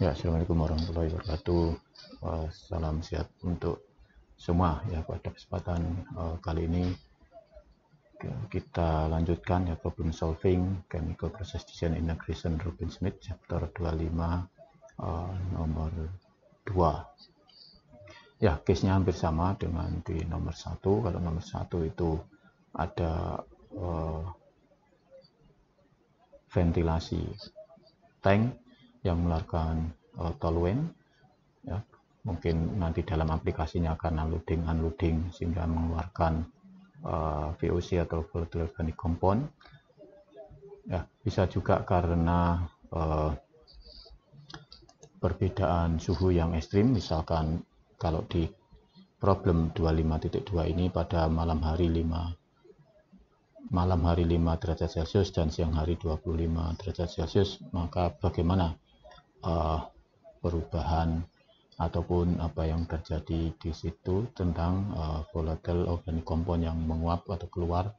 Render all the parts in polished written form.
Ya, assalamualaikum warahmatullahi wabarakatuh. Salam sehat untuk semua ya. Pada kesempatan kali ini kita lanjutkan ya problem solving chemical process design integration Robin Smith chapter 25 nomor 2. Ya, case-nya hampir sama dengan di nomor 1. Kalau nomor 1 itu ada ventilasi tank yang mengeluarkan toluene ya, mungkin nanti dalam aplikasinya akan unloading sehingga mengeluarkan VOC atau volatile organic compound ya. Bisa juga karena perbedaan suhu yang ekstrim, misalkan kalau di problem 25.2 ini pada malam hari 5 derajat Celcius dan siang hari 25 derajat Celcius, maka bagaimana perubahan ataupun apa yang terjadi di situ tentang volatile organic compound yang menguap atau keluar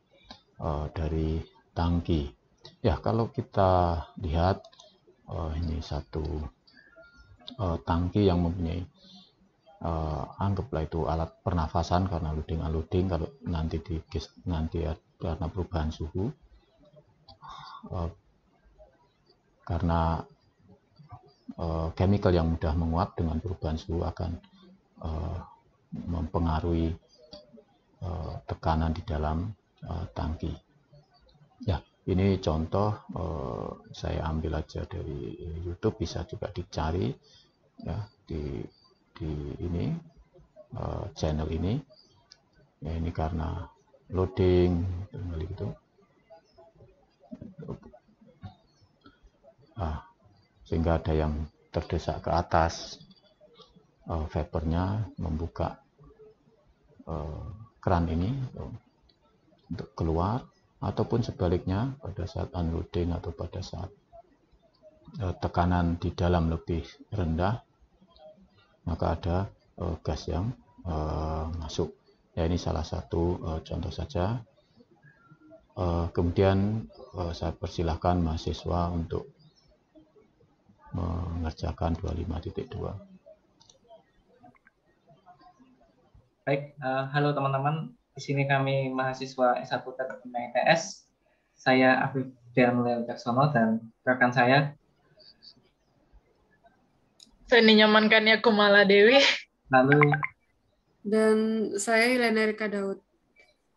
dari tangki. Ya, kalau kita lihat ini satu tangki yang mempunyai anggaplah itu alat pernafasan karena unloading kalau nanti karena perubahan suhu, karena chemical yang mudah menguap dengan perubahan suhu akan mempengaruhi tekanan di dalam tangki. Ya, ini contoh saya ambil aja dari YouTube, bisa juga dicari ya di ini channel ini. Ya, ini karena loading gitu. Sehingga ada yang terdesak ke atas, vapornya membuka keran ini untuk keluar, ataupun sebaliknya pada saat unloading atau pada saat tekanan di dalam lebih rendah, maka ada gas yang masuk. Ya, ini salah satu contoh saja. Kemudian saya persilahkan mahasiswa untuk mengerjakan 25.2. Baik, halo teman-teman. Di sini kami mahasiswa S1 Teknik ITS. Saya Afif dan Leo Jaksono dan rekan saya Seni Nyamankannya Kumala Dewi. Lalu dan saya Ilana Rika Daud.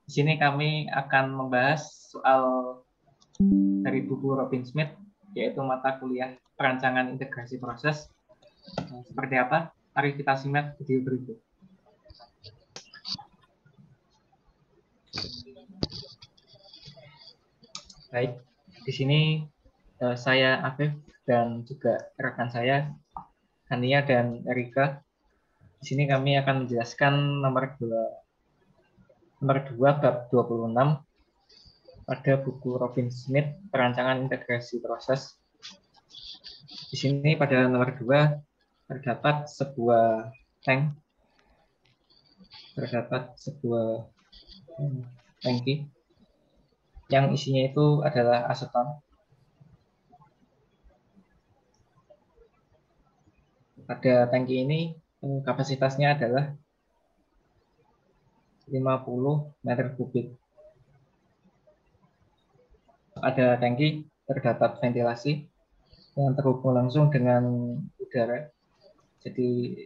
Di sini kami akan membahas soal dari buku Robin Smith, yaitu mata kuliah perancangan integrasi proses. Seperti apa? Mari kita simak video berikut. Baik, di sini saya Afif dan juga rekan saya Hania dan Erika. Di sini kami akan menjelaskan nomor 2 bab 26 pada buku Robin Smith perancangan integrasi proses. Di sini pada nomor 2 terdapat sebuah tangki yang isinya itu adalah aseton. Pada tangki ini kapasitasnya adalah 50 meter kubik. Pada tangki terdapat ventilasi yang terhubung langsung dengan udara, jadi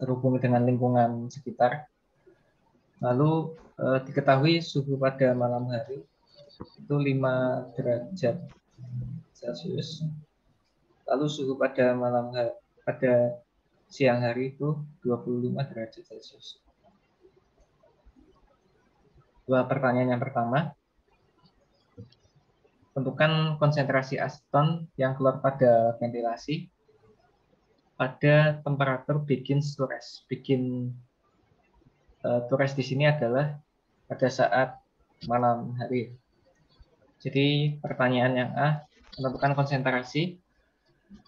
terhubung dengan lingkungan sekitar. Lalu diketahui suhu pada malam hari itu 5 derajat Celcius. Lalu suhu pada siang hari itu 25 derajat Celcius. Dua pertanyaan yang pertama, tentukan konsentrasi aseton yang keluar pada ventilasi pada temperatur begin to rest. To rest di sini adalah pada saat malam hari. Jadi pertanyaan yang A, menentukan konsentrasi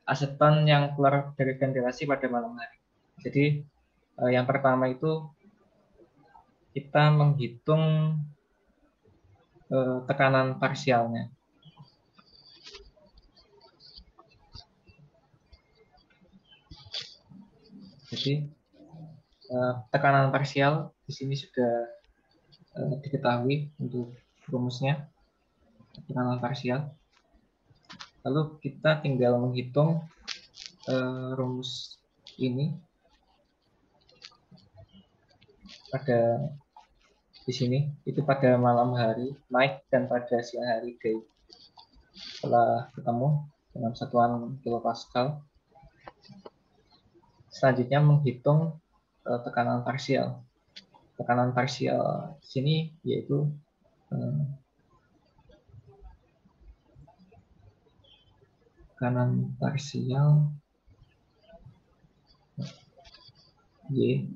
aseton yang keluar dari ventilasi pada malam hari. Jadi yang pertama itu kita menghitung tekanan parsialnya. Jadi tekanan parsial di sini sudah diketahui untuk rumusnya, tekanan parsial. Lalu kita tinggal menghitung rumus ini pada di sini, itu pada malam hari naik dan pada siang hari day. Setelah ketemu dengan satuan kilopascal, selanjutnya menghitung tekanan parsial. Tekanan parsial di sini yaitu tekanan parsial Y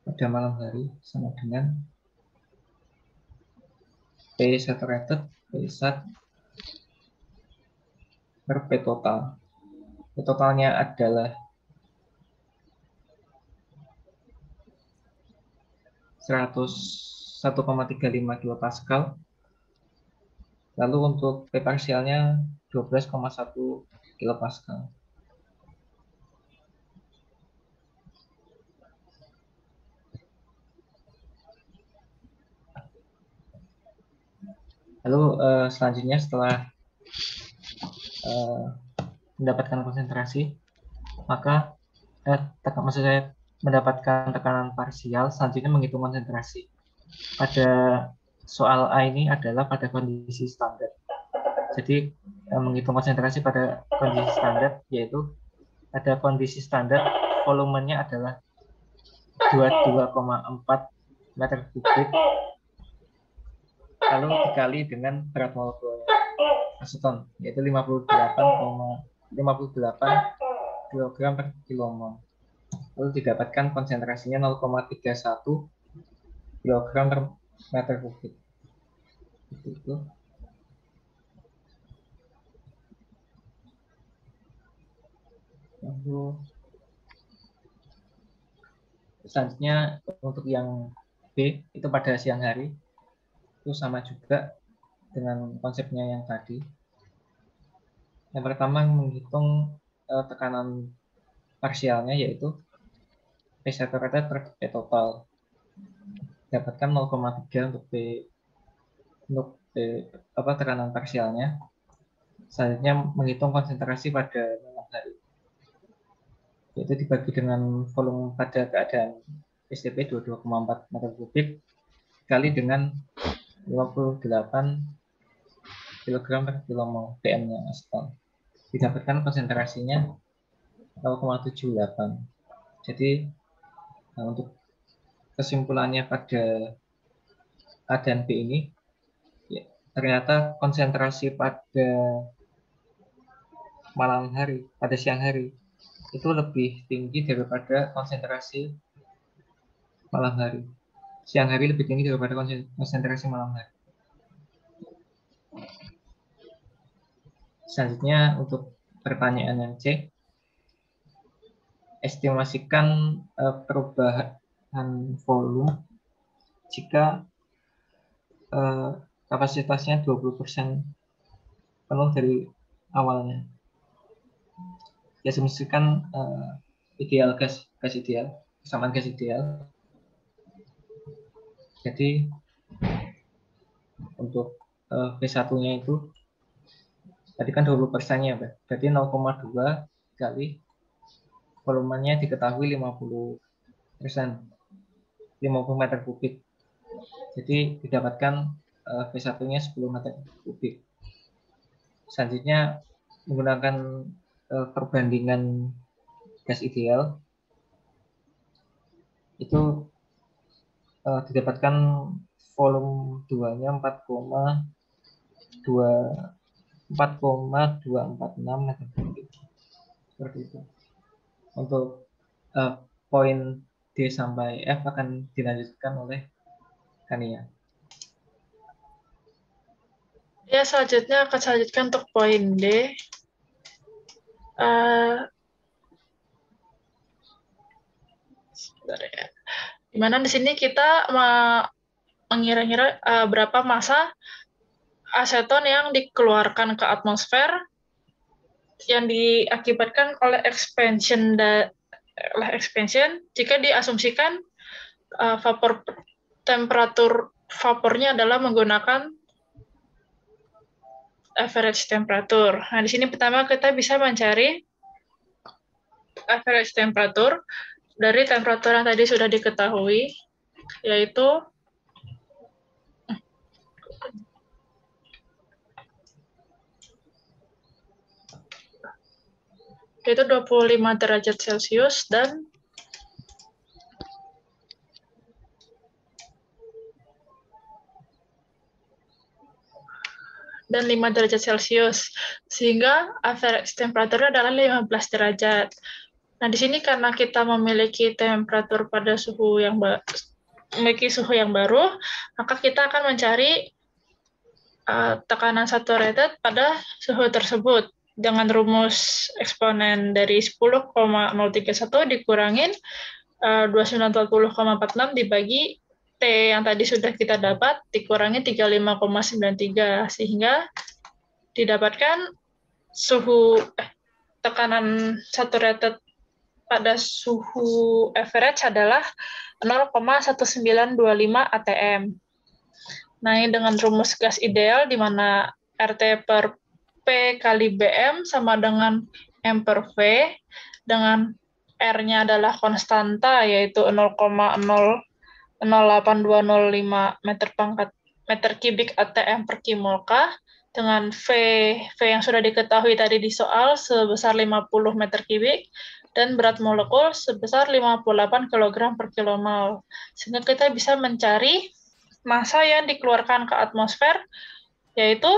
pada malam hari sama dengan P saturated, P sat per P total. P totalnya adalah 101,35 kilopascal. Lalu untuk P parsialnya 12,1 kilopascal. Lalu selanjutnya setelah mendapatkan konsentrasi, maka maksud saya mendapatkan tekanan parsial, selanjutnya menghitung konsentrasi. Pada soal A ini adalah pada kondisi standar. Jadi menghitung konsentrasi pada kondisi standar, yaitu pada kondisi standar volumenya adalah 22,4 meter kubik, lalu dikali dengan berat molekul aseton, yaitu 58 kg per kilomol. Lalu didapatkan konsentrasinya 0,31 kg per meter kubik. Itu. Lalu selanjutnya untuk yang B itu pada siang hari, itu sama juga dengan konsepnya yang tadi. Yang pertama menghitung tekanan parsialnya, yaitu P saturated per P total. Dapatkan 0,3 untuk tekanan parsialnya. Selanjutnya menghitung konsentrasi pada malam hari, yaitu dibagi dengan volume pada keadaan STP 22,4 meter kubik kali dengan 58 kg per kilomol PM-nya aseton. Didapatkan konsentrasinya 0,78. Jadi untuk kesimpulannya pada A dan B ini, ya, ternyata konsentrasi pada malam hari, pada siang hari itu lebih tinggi daripada konsentrasi malam hari. Siang hari lebih tinggi daripada konsentrasi malam hari. Selanjutnya untuk pertanyaan yang C, estimasikan perubahan volume jika kapasitasnya 20% penuh dari awalnya. Ya, asumsikan ideal gas ideal, kesamaan gas ideal. Jadi untuk V1-nya itu tadi kan 20%-nya, berarti 0,2 kali volumenya diketahui 50%, 50 meter kubik. Jadi didapatkan V1-nya 10 meter kubik. Selanjutnya menggunakan perbandingan gas ideal, itu didapatkan volume 2-nya 4,246 meter kubik. Seperti itu. Untuk poin D sampai F akan dilanjutkan oleh Kania. Ya, selanjutnya akan saya lanjutkan untuk poin D. Sebentar ya. Dimana di sini kita mengira-ngira berapa massa aseton yang dikeluarkan ke atmosfer yang diakibatkan oleh expansion expansion jika diasumsikan temperatur vapornya adalah menggunakan average temperatur. Nah, di sini pertama kita bisa mencari average temperatur dari temperatur yang tadi sudah diketahui, yaitu 25 derajat Celcius dan 5 derajat Celcius, sehingga average temperaturnya adalah 15 derajat. Nah, di sini karena kita memiliki temperatur pada memiliki suhu yang baru, maka kita akan mencari tekanan saturated pada suhu tersebut dengan rumus eksponen dari 10,031 dikurangin 2940,46 dibagi T yang tadi sudah kita dapat dikurangi 35,93 sehingga didapatkan tekanan saturated pada suhu average adalah 0,1925 atm. Nah, ini dengan rumus gas ideal di mana RT per P kali BM sama dengan M per V dengan R-nya adalah konstanta yaitu 0,08205 meter kubik atm per kimolka dengan V yang sudah diketahui tadi di soal sebesar 50 meter kubik dan berat molekul sebesar 58 kg per kilomol. Sehingga kita bisa mencari massa yang dikeluarkan ke atmosfer yaitu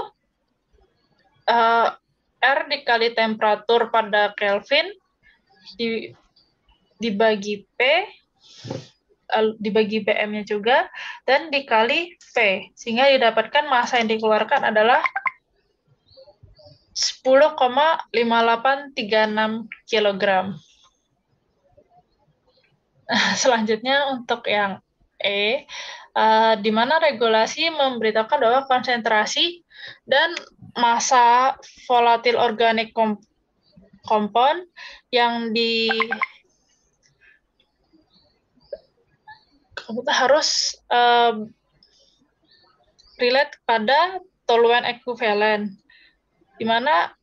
R dikali temperatur pada Kelvin dibagi P, dibagi BM-nya juga, dan dikali V. Sehingga didapatkan massa yang dikeluarkan adalah 10,5836 kg. Selanjutnya untuk yang E, di mana regulasi memberitakan bahwa konsentrasi dan massa volatil organik kompon yang harus relate pada toluene ekuivalen, di mana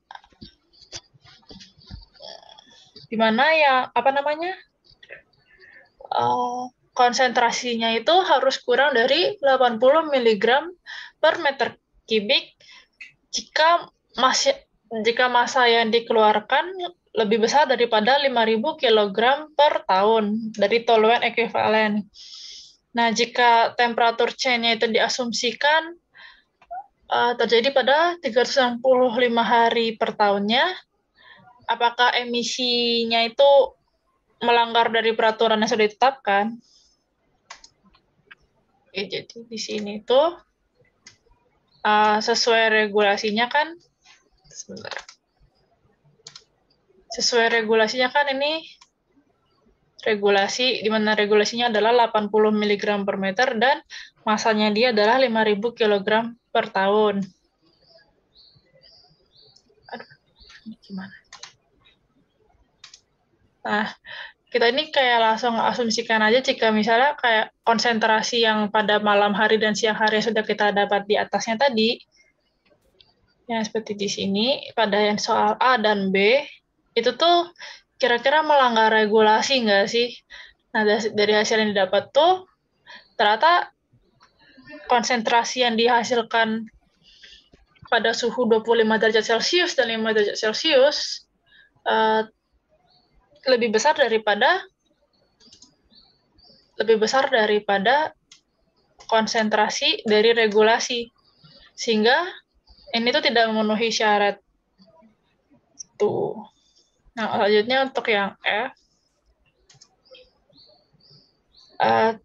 konsentrasinya itu harus kurang dari 80 mg per meter kubik jika massa yang dikeluarkan lebih besar daripada 5.000 kg per tahun dari toluene ekuivalen. Nah, jika temperatur C-nya itu diasumsikan terjadi pada 365 hari per tahunnya, apakah emisinya itu melanggar dari peraturan yang sudah ditetapkan? Oke, jadi di sini tuh sesuai regulasinya kan, ini regulasi, di mana regulasinya adalah 80 mg per meter dan masanya dia adalah 5.000 kg per tahun. Aduh, ini gimana? Nah, kita ini kayak langsung asumsikan aja jika misalnya kayak konsentrasi yang pada malam hari dan siang hari sudah kita dapat di atasnya tadi, yang seperti di sini, pada yang soal A dan B, itu tuh kira-kira melanggar regulasi nggak sih? Nah, dari hasil yang didapat tuh, ternyata konsentrasi yang dihasilkan pada suhu 25 derajat Celcius dan 5 derajat Celcius lebih besar daripada konsentrasi dari regulasi. Sehingga ini tuh tidak memenuhi syarat. Tuh. Nah, selanjutnya untuk yang F.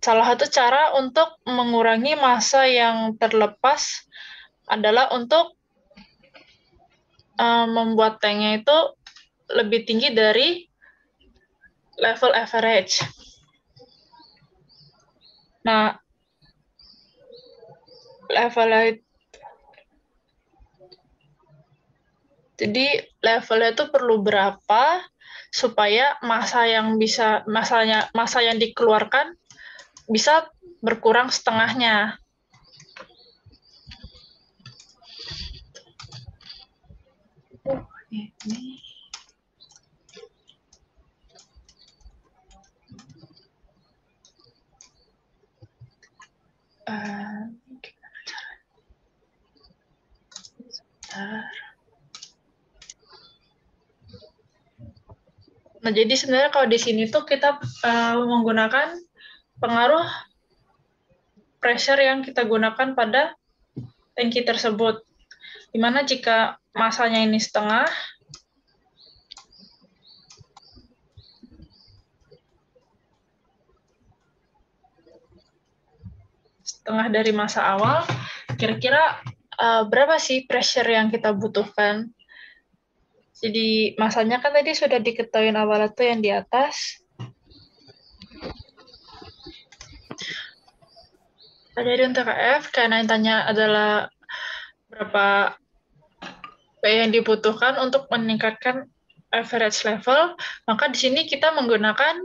Salah satu cara untuk mengurangi massa yang terlepas adalah untuk membuat tanknya itu lebih tinggi dari level average. Nah, Jadi levelnya itu perlu berapa supaya masa yang dikeluarkan bisa berkurang setengahnya. Ini. Gimana caranya? Nah, jadi sebenarnya kalau di sini tuh kita menggunakan pengaruh pressure yang kita gunakan pada tangki tersebut. Dimana jika masanya ini setengah dari masa awal, kira-kira berapa sih pressure yang kita butuhkan? Jadi masanya kan tadi sudah diketahui awalnya tuh yang di atas. Jadi untuk KF, karena yang tanya adalah berapa P yang dibutuhkan untuk meningkatkan average level, maka di sini kita menggunakan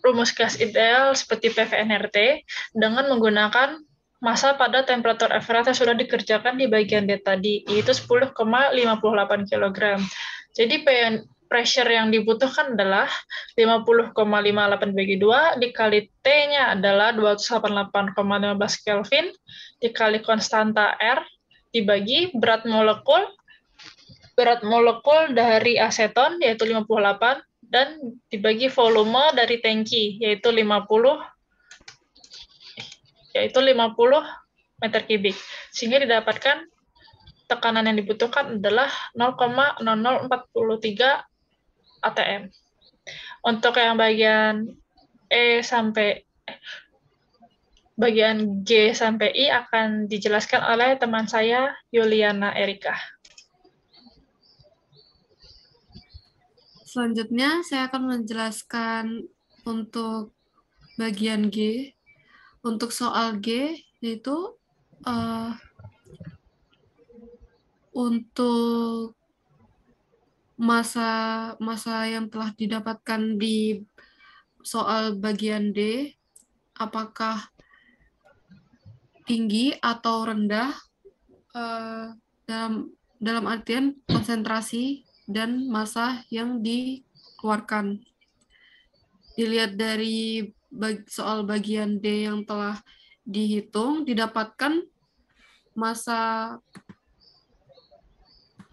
rumus gas ideal seperti PVNRT dengan menggunakan massa pada temperatur average yang sudah dikerjakan di bagian D tadi, yaitu 10,58 kg. Jadi pressure yang dibutuhkan adalah 50,58 bagi 2, dikali T-nya adalah 288,15 Kelvin, dikali konstanta R, dibagi berat molekul dari aseton, yaitu 58, dan dibagi volume dari tangki, yaitu 50 meter kubik. Sehingga didapatkan tekanan yang dibutuhkan adalah 0,0043 atm. Untuk yang bagian bagian G sampai I akan dijelaskan oleh teman saya, Yuliana Erika. Selanjutnya, saya akan menjelaskan untuk bagian G. Untuk soal G, yaitu untuk masa yang telah didapatkan di soal bagian D, apakah tinggi atau rendah dalam artian konsentrasi dan massa yang dikeluarkan. Dilihat dari soal bagian D yang telah dihitung, didapatkan massa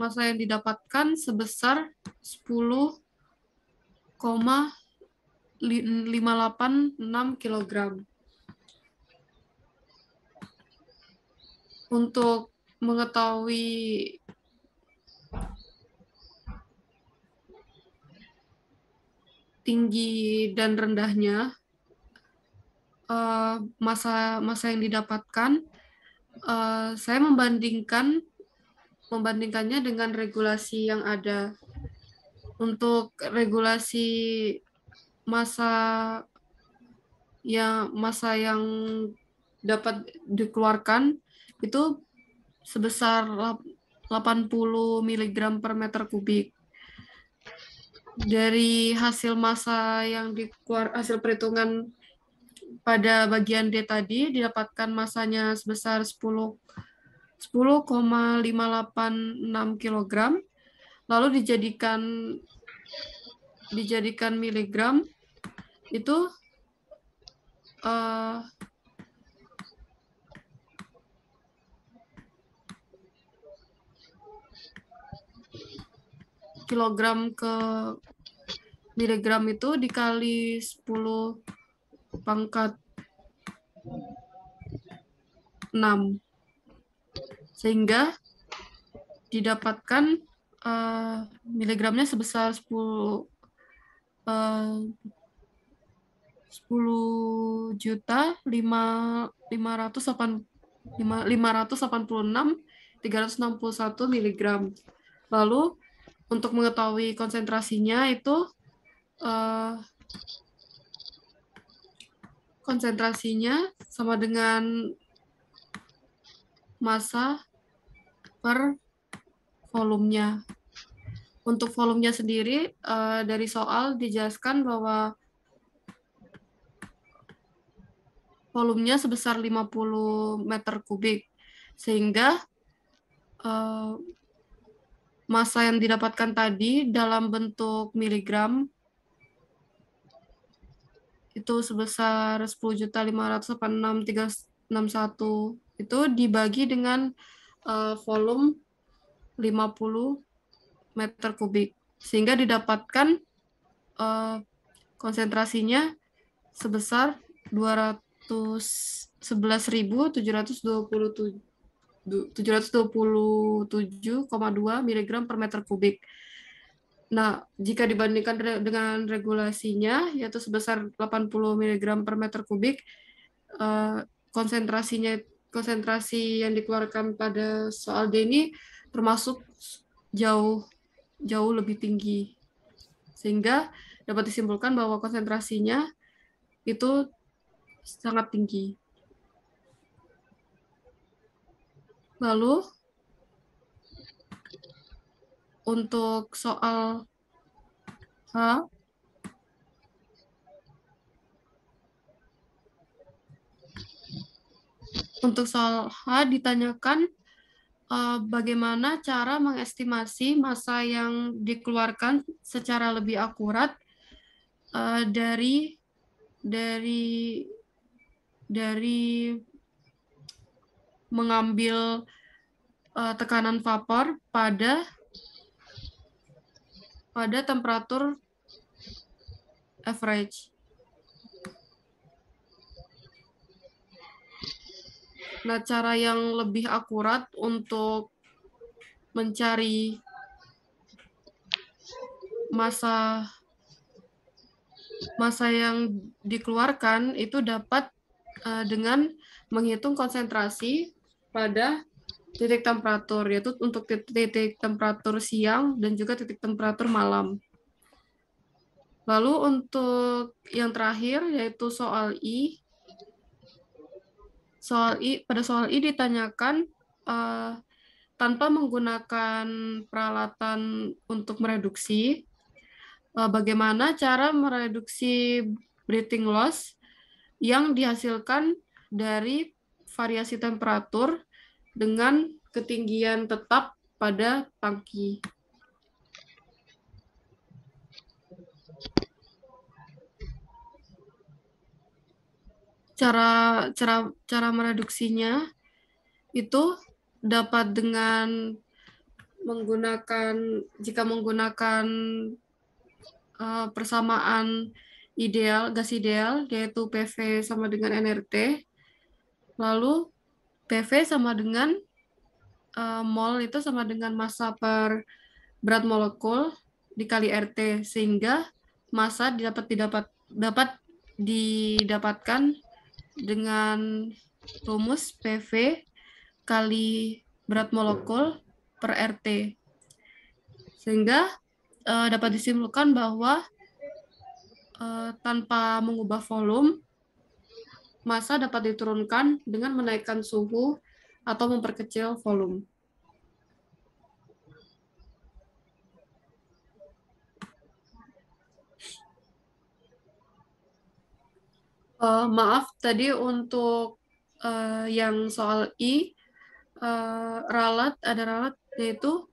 yang didapatkan sebesar 10,586 kg. Untuk mengetahui tinggi dan rendahnya massa yang didapatkan, saya membandingkannya dengan regulasi yang ada. Untuk regulasi massa yang dapat dikeluarkan itu sebesar 80 mg per meter kubik. Dari hasil massa yang hasil perhitungan pada bagian D tadi, didapatkan massanya sebesar 10,586 kg, lalu dijadikan miligram, itu kilogram ke miligram itu dikali 10 pangkat 6, sehingga didapatkan miligramnya sebesar 10.586.361 miligram. Lalu untuk mengetahui konsentrasinya itu konsentrasinya sama dengan massa per volumenya. Untuk volumenya sendiri, dari soal dijelaskan bahwa volumenya sebesar 50 meter kubik, sehingga massa yang didapatkan tadi dalam bentuk miligram itu sebesar 10.586.361 itu dibagi dengan volume 50 meter kubik, sehingga didapatkan konsentrasinya sebesar 727,2 mg per meter kubik. Nah, jika dibandingkan dengan regulasinya, yaitu sebesar 80 mg per meter kubik, konsentrasi yang dikeluarkan pada soal D ini termasuk jauh lebih tinggi. Sehingga dapat disimpulkan bahwa konsentrasinya itu sangat tinggi. Lalu, untuk soal H, ditanyakan bagaimana cara mengestimasi massa yang dikeluarkan secara lebih akurat dari mengambil tekanan vapor pada temperatur average. Nah, cara yang lebih akurat untuk mencari massa yang dikeluarkan itu dapat dengan menghitung konsentrasi pada titik temperatur, yaitu untuk titik temperatur siang dan juga titik temperatur malam. Lalu untuk yang terakhir yaitu soal I. Pada soal I ditanyakan tanpa menggunakan peralatan untuk mereduksi, bagaimana cara mereduksi breathing loss yang dihasilkan dari variasi temperatur dengan ketinggian tetap pada tangki. Cara mereduksinya itu dapat dengan menggunakan persamaan gas ideal, yaitu PV sama dengan nRT, lalu PV sama dengan mol itu sama dengan massa per berat molekul dikali RT, sehingga massa dapat didapatkan dengan rumus PV kali berat molekul per RT. Sehingga dapat disimpulkan bahwa tanpa mengubah volume, massa dapat diturunkan dengan menaikkan suhu atau memperkecil volume. Maaf, tadi untuk yang soal I, ada ralat yaitu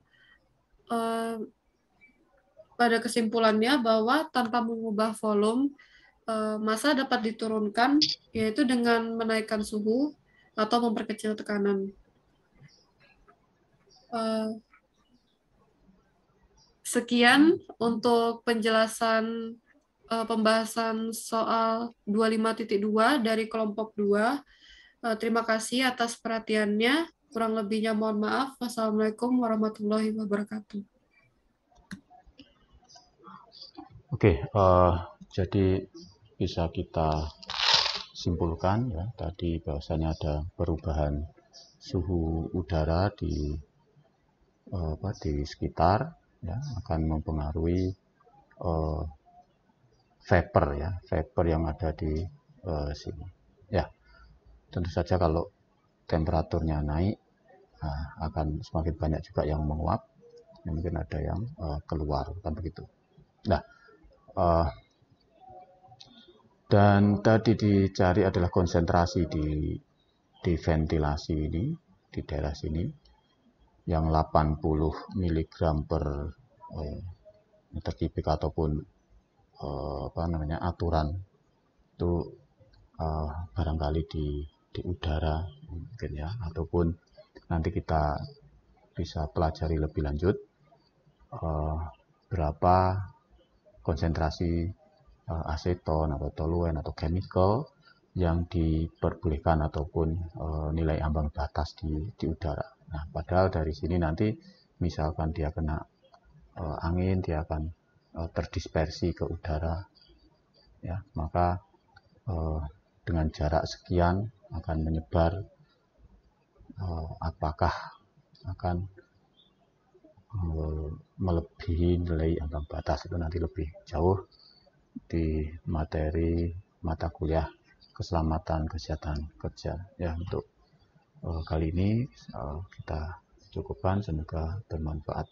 pada kesimpulannya bahwa tanpa mengubah volume, massa dapat diturunkan yaitu dengan menaikkan suhu atau memperkecil tekanan. Sekian untuk penjelasan pembahasan soal 25.2 dari kelompok 2. Terima kasih atas perhatiannya. Kurang lebihnya mohon maaf. Wassalamualaikum warahmatullahi wabarakatuh. Oke, jadi bisa kita simpulkan ya tadi bahwasanya ada perubahan suhu udara di sekitar ya, akan mempengaruhi vapor yang ada di sini. Ya, tentu saja kalau temperaturnya naik, akan semakin banyak juga yang menguap. mungkin ada yang keluar, kan begitu. Nah, dan tadi dicari adalah konsentrasi di ventilasi ini, di daerah sini, yang 80 mg per meter kubik ataupun aturan itu barangkali di udara mungkin ya, ataupun nanti kita bisa pelajari lebih lanjut berapa konsentrasi aseton atau toluen atau chemical yang diperbolehkan ataupun nilai ambang batas di udara. Nah, padahal dari sini nanti misalkan dia kena angin, dia akan terdispersi ke udara, ya, maka dengan jarak sekian akan menyebar, apakah akan melebihi nilai ambang batas, itu nanti lebih jauh di materi mata kuliah keselamatan kesehatan kerja. Ya, untuk kali ini kita cukupkan, semoga bermanfaat.